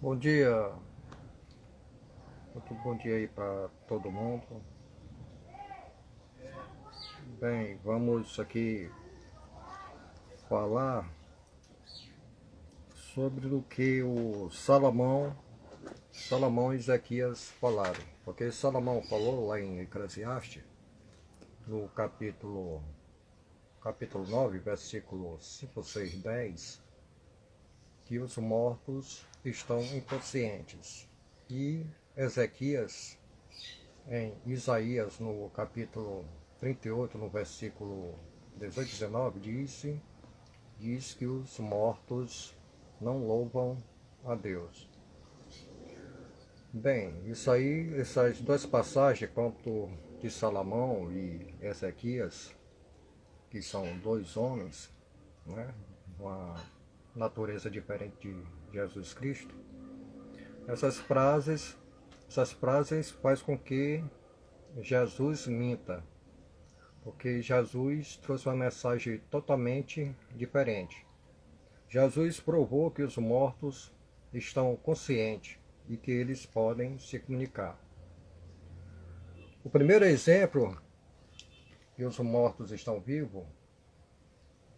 Bom dia, muito bom dia aí para todo mundo. Bem, vamos aqui falar sobre o que o Salomão e Ezequias falaram. Porque Salomão falou lá em Eclesiastes, no capítulo 9, versículo 5, 6, 10, que os mortos estão inconscientes. E Ezequias, em Isaías, no capítulo 38, no versículo 18 e 19, diz que os mortos não louvam a Deus. Bem, isso aí, essas duas passagens, quanto de Salomão e Ezequias, que são dois homens, né, uma natureza diferente de Jesus Cristo, essas frases faz com que Jesus minta, porque Jesus trouxe uma mensagem totalmente diferente. Jesus provou que os mortos estão conscientes e que eles podem se comunicar. O primeiro exemplo que os mortos estão vivos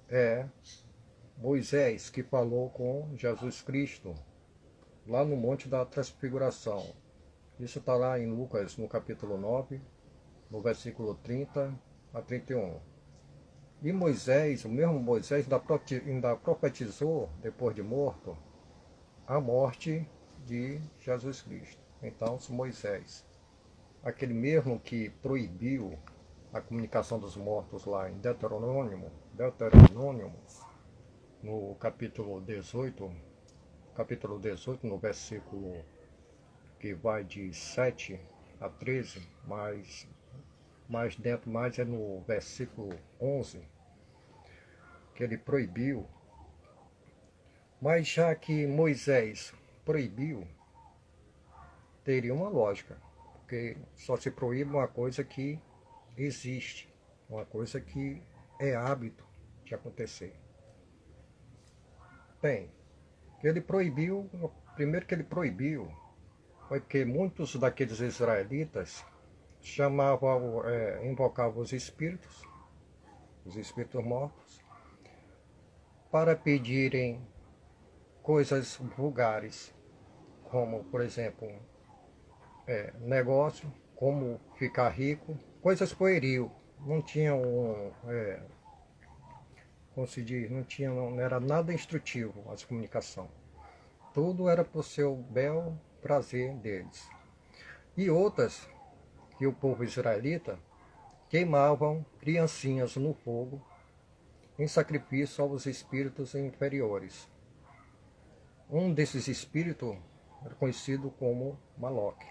é Moisés, que falou com Jesus Cristo lá no Monte da Transfiguração. Isso está lá em Lucas, no capítulo 9, no versículo 30 a 31. E Moisés, o mesmo Moisés, ainda profetizou, depois de morto, a morte de Jesus Cristo. Então, se Moisés, aquele mesmo que proibiu a comunicação dos mortos lá em Deuteronômio, no capítulo 18, no versículo que vai de 7 a 13, mais dentro, mais é no versículo 11, que ele proibiu. Mas já que Moisés proibiu, teria uma lógica, porque só se proíbe uma coisa que existe, uma coisa que é hábito de acontecer. Bem, ele proibiu, primeiro que ele proibiu, foi porque muitos daqueles israelitas invocavam os espíritos mortos, para pedirem coisas vulgares, como, por exemplo, negócio, como ficar rico, coisas pueril. Não tinham, como se diz, não era nada instrutivo as comunicação. Tudo era para o seu bel prazer deles. E outras, que o povo israelita queimavam criancinhas no fogo em sacrifício aos espíritos inferiores. Um desses espíritos era conhecido como Maloque.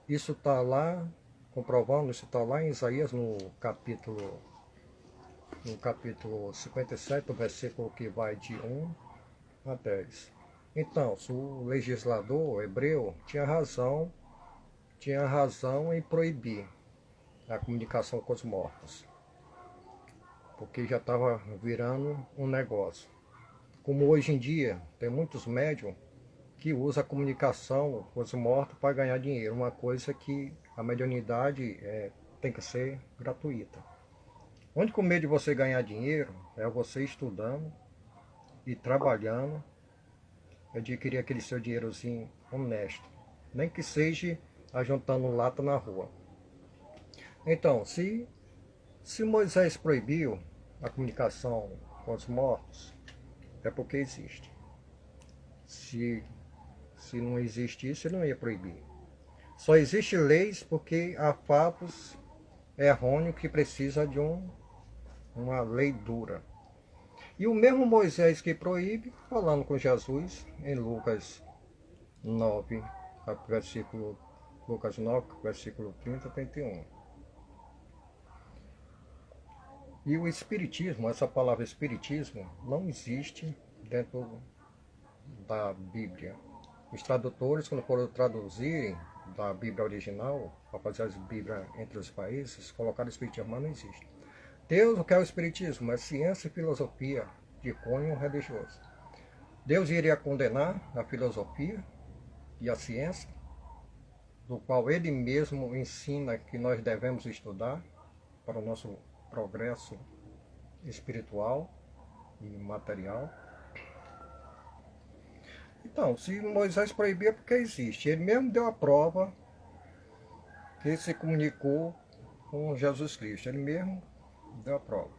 Isso está lá, comprovando, isso está lá em Isaías, no capítulo 57, o versículo que vai de 1 a 10. Então, se o legislador hebreu tinha razão em proibir a comunicação com os mortos, porque já estava virando um negócio. Como hoje em dia, tem muitos médiums que usam a comunicação com os mortos para ganhar dinheiro, uma coisa que a mediunidade tem que ser gratuita. O único meio de você ganhar dinheiro é você estudando e trabalhando, adquirir aquele seu dinheirozinho honesto, nem que seja ajuntando lata na rua. Então, se Moisés proibiu a comunicação com os mortos, é porque existe. Se não existisse, ele não ia proibir. Só existem leis porque há fatos errôneos que precisa de uma lei dura. E o mesmo Moisés que proíbe, falando com Jesus, em Lucas 9, versículo 30 a 31. E o Espiritismo, essa palavra Espiritismo, não existe dentro da Bíblia. Os tradutores, quando foram traduzirem da Bíblia original, para fazer as Bíblias entre os países, colocaram o Espiritismo, mas não existe. Deus, o que é o Espiritismo? É ciência e filosofia de cunho religioso. Deus iria condenar a filosofia? e a ciência, do qual ele mesmo ensina que nós devemos estudar para o nosso progresso espiritual e material. Então, se Moisés proibiu é porque existe. Ele mesmo deu a prova que ele se comunicou com Jesus Cristo. Ele mesmo deu a prova.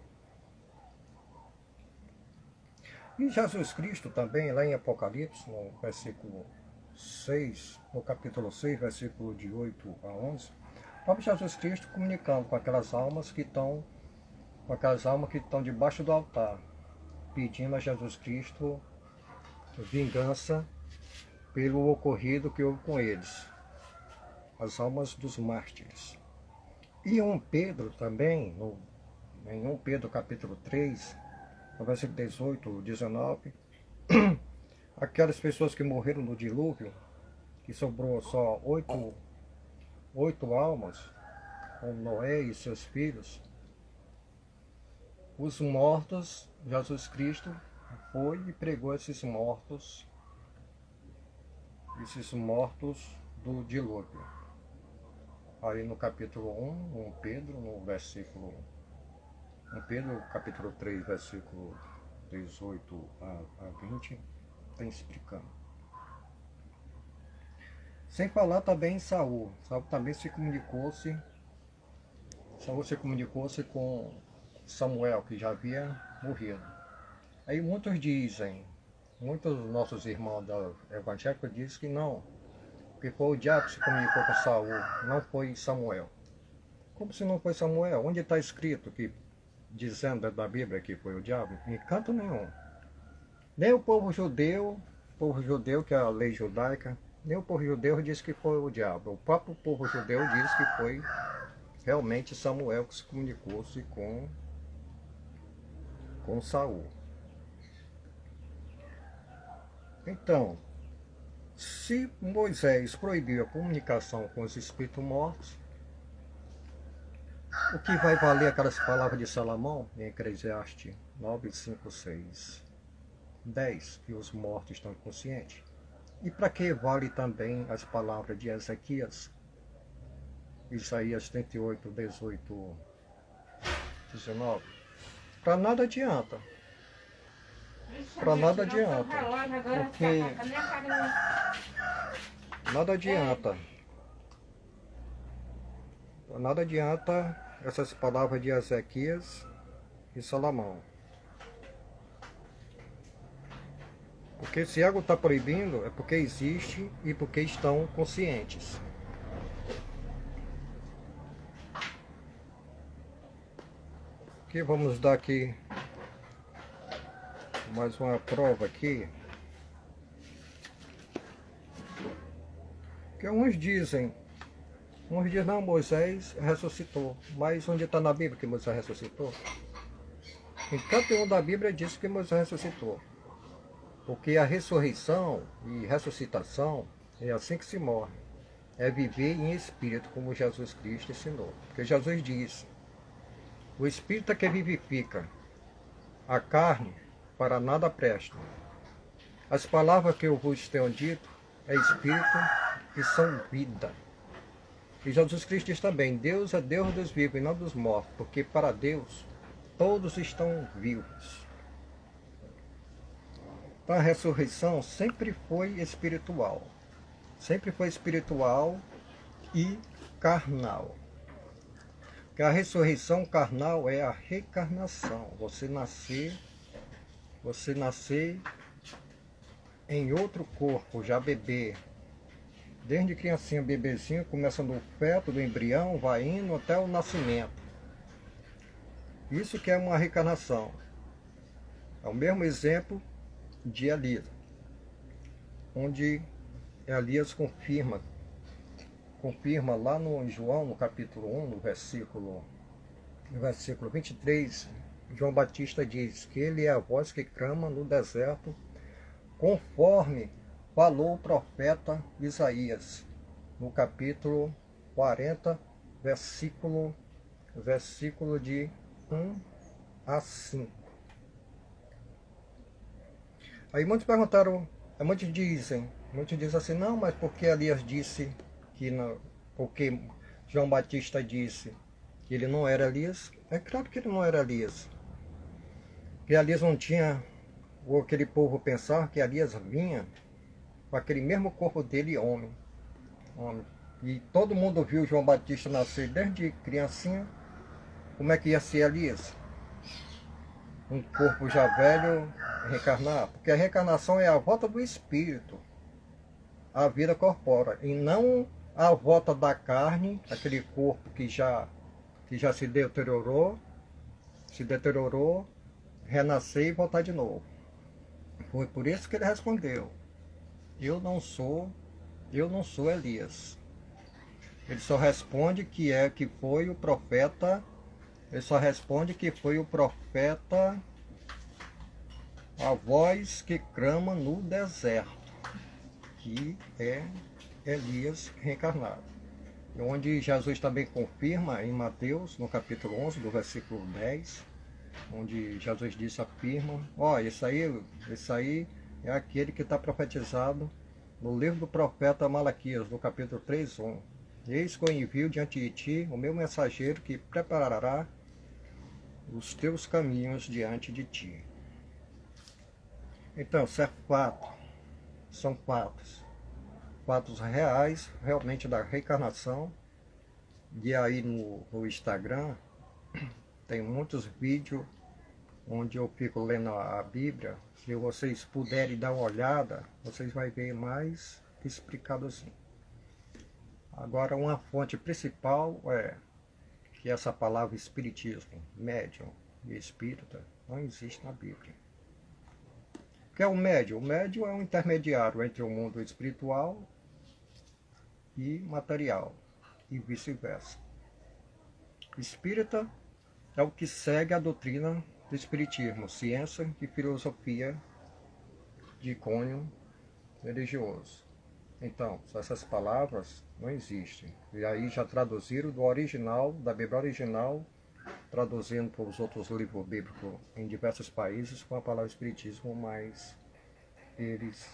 E Jesus Cristo também, lá em Apocalipse, no versículo 6, no capítulo 6, versículo de 8 a 11, o próprio Jesus Cristo comunicando com aquelas almas que estão debaixo do altar, pedindo a Jesus Cristo vingança pelo ocorrido que houve com eles, as almas dos mártires. E 1 Pedro também, em 1 Pedro capítulo 3, no versículo 18, 19, aquelas pessoas que morreram no dilúvio, que sobrou só oito almas, com Noé e seus filhos, os mortos, Jesus Cristo foi e pregou esses mortos do dilúvio. Aí no capítulo 1 Pedro, no versículo 1 Pedro, capítulo 3, versículo 18 a 20, tem explicando. Sem falar também em Saul. Saul também se comunicou-se com Samuel, que já havia morrido. Aí muitos dos nossos irmãos evangélicos dizem que não, que foi o diabo que se comunicou com Saul, não foi Samuel. Como se não foi Samuel? Onde está escrito que, dizendo da Bíblia que foi o diabo? Em canto nenhum. Nem o povo judeu, que é a lei judaica, nem o povo judeu diz que foi o diabo. O próprio povo judeu diz que foi realmente Samuel que se comunicou-se com Saul. Então, se Moisés proibiu a comunicação com os espíritos mortos, o que vai valer aquelas palavras de Salomão em Eclesiastes 9, 5, 6, 10, que os mortos estão inconscientes? E para que vale também as palavras de Ezequias, Isaías 38, 18, 19? Para nada adianta. Para nada adianta. Porque nada adianta. Nada adianta essas palavras de Ezequias e Salomão. Porque se algo está proibindo é porque existe e porque estão conscientes. Aqui vamos dar aqui mais uma prova aqui. Que uns dizem não, Moisés ressuscitou. Mas onde está na Bíblia que Moisés ressuscitou? Em canto nenhum da Bíblia diz que Moisés ressuscitou. Porque a ressurreição e ressuscitação é assim que se morre. É viver em espírito, como Jesus Cristo ensinou. Porque Jesus disse: o espírito é que vivifica, a carne para nada presta. As palavras que eu vos tenho dito é espírito e são vida. E Jesus Cristo diz também: Deus é Deus dos vivos e não dos mortos, porque para Deus todos estão vivos. Então a ressurreição sempre foi espiritual. Sempre foi espiritual e carnal. Porque a ressurreição carnal é a reencarnação. Você nascer em outro corpo, já bebê. Desde criancinha, bebezinho, começa no feto, do embrião, vai indo até o nascimento. Isso que é uma reencarnação. É o mesmo exemplo de Elias, onde Elias confirma lá no João, no capítulo 1, no versículo 23, João Batista diz que ele é a voz que clama no deserto, conforme falou o profeta Isaías, no capítulo 40, versículo de 1 a 5. Aí muitos dizem, Muitos dizem assim, não, mas porque Elias disse que não, porque João Batista disse que ele não era Elias? É claro que ele não era Elias. Que Elias não tinha, ou aquele povo pensar que Elias vinha com aquele mesmo corpo dele, homem. Homem. E todo mundo viu João Batista nascer desde criancinha. Como é que ia ser Elias? Um corpo já velho reencarnar? Porque a reencarnação é a volta do espírito, a vida corpórea, e não a volta da carne, aquele corpo que já se deteriorou, renascer e voltar de novo. Foi por isso que ele respondeu: Eu não sou Elias. Ele só responde que foi o profeta. Ele só responde que foi o profeta, a voz que clama no deserto, que é Elias reencarnado. Onde Jesus também confirma em Mateus, no capítulo 11, do versículo 10, onde Jesus disse, afirma, esse aí é aquele que está profetizado no livro do profeta Malaquias, no capítulo 3:1. Eis que eu envio diante de ti o meu mensageiro que preparará os teus caminhos diante de ti. Então, são fatos reais, realmente da reencarnação. E aí no Instagram tem muitos vídeos onde eu fico lendo a Bíblia. Se vocês puderem dar uma olhada, vocês vão ver mais explicado assim. Agora, uma fonte principal é que essa palavra espiritismo, médium e espírita, não existe na Bíblia. O que é o médium? O médium é um intermediário entre o mundo espiritual e material, e vice-versa. Espírita é o que segue a doutrina do espiritismo, ciência e filosofia de cunho religioso. Então, essas palavras não existem. E aí já traduziram do original, da Bíblia original, traduzindo para os outros livros bíblicos em diversos países com a palavra espiritismo, mas eles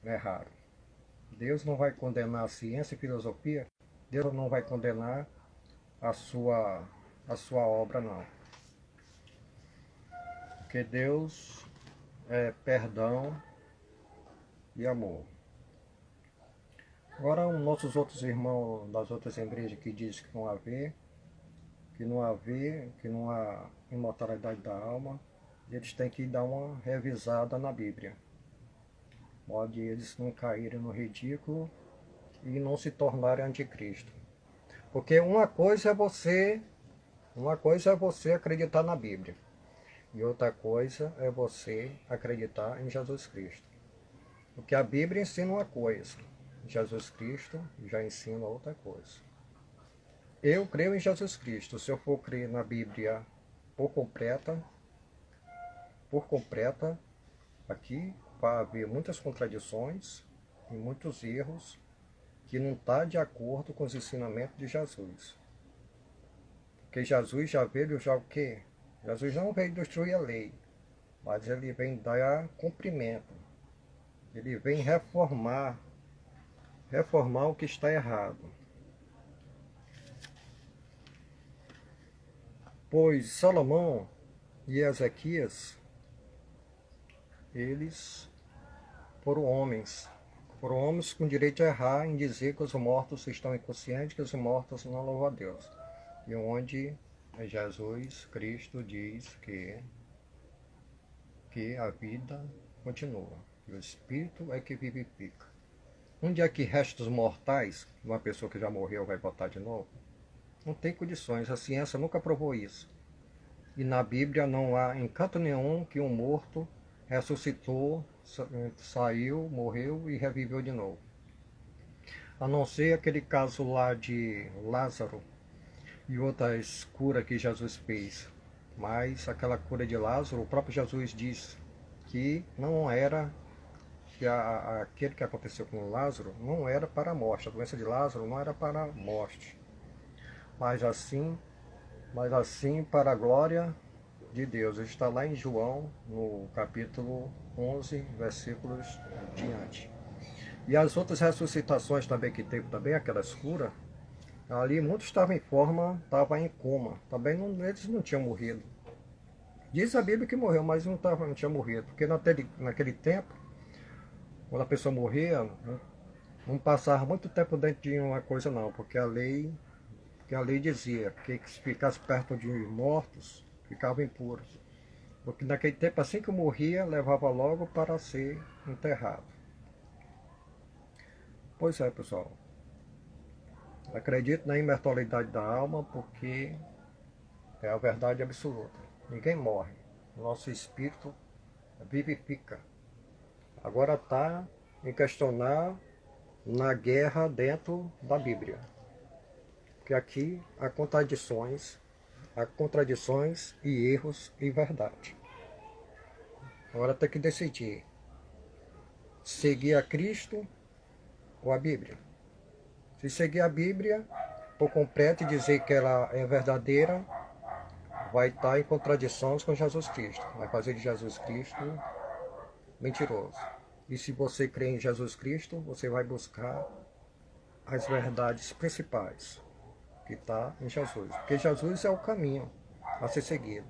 erraram. Deus não vai condenar a ciência e filosofia, Deus não vai condenar a sua obra, não. Porque Deus é perdão e amor. Agora, nossos outros irmãos das outras igrejas que dizem que não há imortalidade da alma, eles têm que dar uma revisada na Bíblia. Pode eles não caírem no ridículo e não se tornarem anticristo. Porque uma coisa é você acreditar na Bíblia. E outra coisa é você acreditar em Jesus Cristo. Porque a Bíblia ensina uma coisa, Jesus Cristo já ensina outra coisa. Eu creio em Jesus Cristo. Se eu for crer na Bíblia por completa, aqui vai haver muitas contradições e muitos erros que não está de acordo com os ensinamentos de Jesus. Porque Jesus já veio o quê? Jesus não veio destruir a lei, mas ele vem dar cumprimento. Ele vem reformar o que está errado. Pois Salomão e Ezequias, eles foram homens com direito a errar em dizer que os mortos estão inconscientes, que os mortos não louvam a Deus. E onde Jesus Cristo diz que a vida continua, que o Espírito é que vivifica. Onde é que restos mortais, uma pessoa que já morreu vai voltar de novo? Não tem condições, a ciência nunca provou isso. E na Bíblia não há em canto nenhum que um morto ressuscitou, saiu, morreu e reviveu de novo. A não ser aquele caso lá de Lázaro e outras curas que Jesus fez. Mas aquela cura de Lázaro, o próprio Jesus disse que não era, que aquele que aconteceu com Lázaro não era para a morte, a doença de Lázaro não era para a morte, mas assim para a glória de Deus. Está lá em João, no capítulo 11, versículos diante. E as outras ressuscitações também que teve também, aquelas curas, ali muitos estavam em forma, estavam em coma. Também eles não tinham morrido. Diz a Bíblia que morreu, mas não tinha morrido. Porque naquele tempo, quando a pessoa morria, não passava muito tempo dentro de uma coisa não, porque a lei dizia que se ficasse perto de mortos, ficava impuro. Porque naquele tempo, assim que morria, levava logo para ser enterrado. Pois é, pessoal. Acredito na imortalidade da alma porque é a verdade absoluta. Ninguém morre. Nosso espírito vivifica. Agora está em questionar na guerra dentro da Bíblia. Porque aqui há contradições e erros e verdade. Agora tem que decidir seguir a Cristo ou a Bíblia. Se seguir a Bíblia por completo e dizer que ela é verdadeira, vai estar em contradições com Jesus Cristo. Vai fazer de Jesus Cristo mentiroso. E se você crê em Jesus Cristo, você vai buscar as verdades principais que está em Jesus. Porque Jesus é o caminho a ser seguido.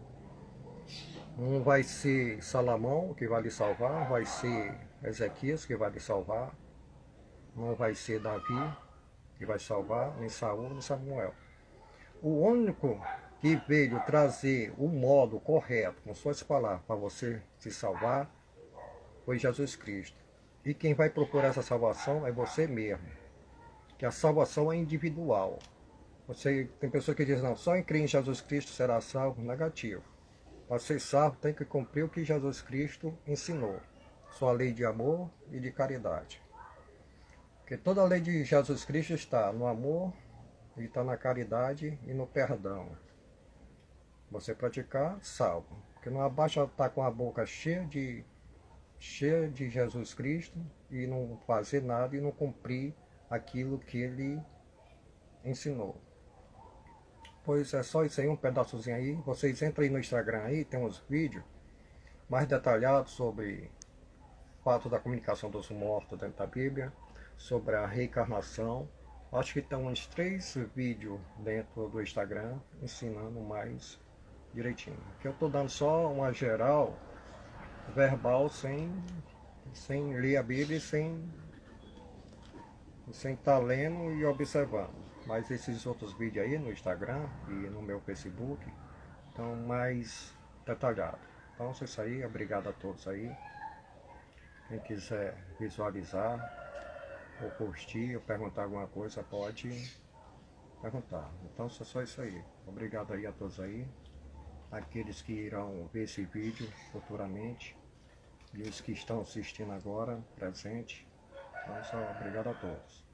Não vai ser Salomão que vai lhe salvar, vai ser Ezequias que vai lhe salvar, não vai ser Davi que vai salvar, nem Saul, nem Samuel. O único que veio trazer o modo correto, com suas palavras, para você se salvar, foi Jesus Cristo. E quem vai procurar essa salvação é você mesmo. Que a salvação é individual. Tem pessoas que dizem, não, só em crer em Jesus Cristo será salvo. Negativo. Para ser salvo tem que cumprir o que Jesus Cristo ensinou. Sua lei de amor e de caridade. Porque toda a lei de Jesus Cristo está no amor, e está na caridade e no perdão. Você praticar, salvo. Porque não basta estar com a boca cheia de Jesus Cristo e não fazer nada e não cumprir aquilo que ele ensinou. Pois é só isso aí, um pedaçozinho aí. Vocês entrem aí no Instagram aí, tem uns vídeos mais detalhados sobre o fato da comunicação dos mortos dentro da Bíblia, sobre a reencarnação. Acho que tem uns 3 vídeos dentro do Instagram ensinando mais direitinho. Que eu estou dando só uma geral verbal sem ler a Bíblia e sem estar lendo e observando. Mas esses outros vídeos aí no Instagram e no meu Facebook estão mais detalhados. Então é isso aí, obrigado a todos aí. Quem quiser visualizar ou curtir ou perguntar alguma coisa, pode perguntar. Então é só isso aí. Obrigado aí a todos aí. Aqueles que irão ver esse vídeo futuramente e os que estão assistindo agora, presente. Então só obrigado a todos.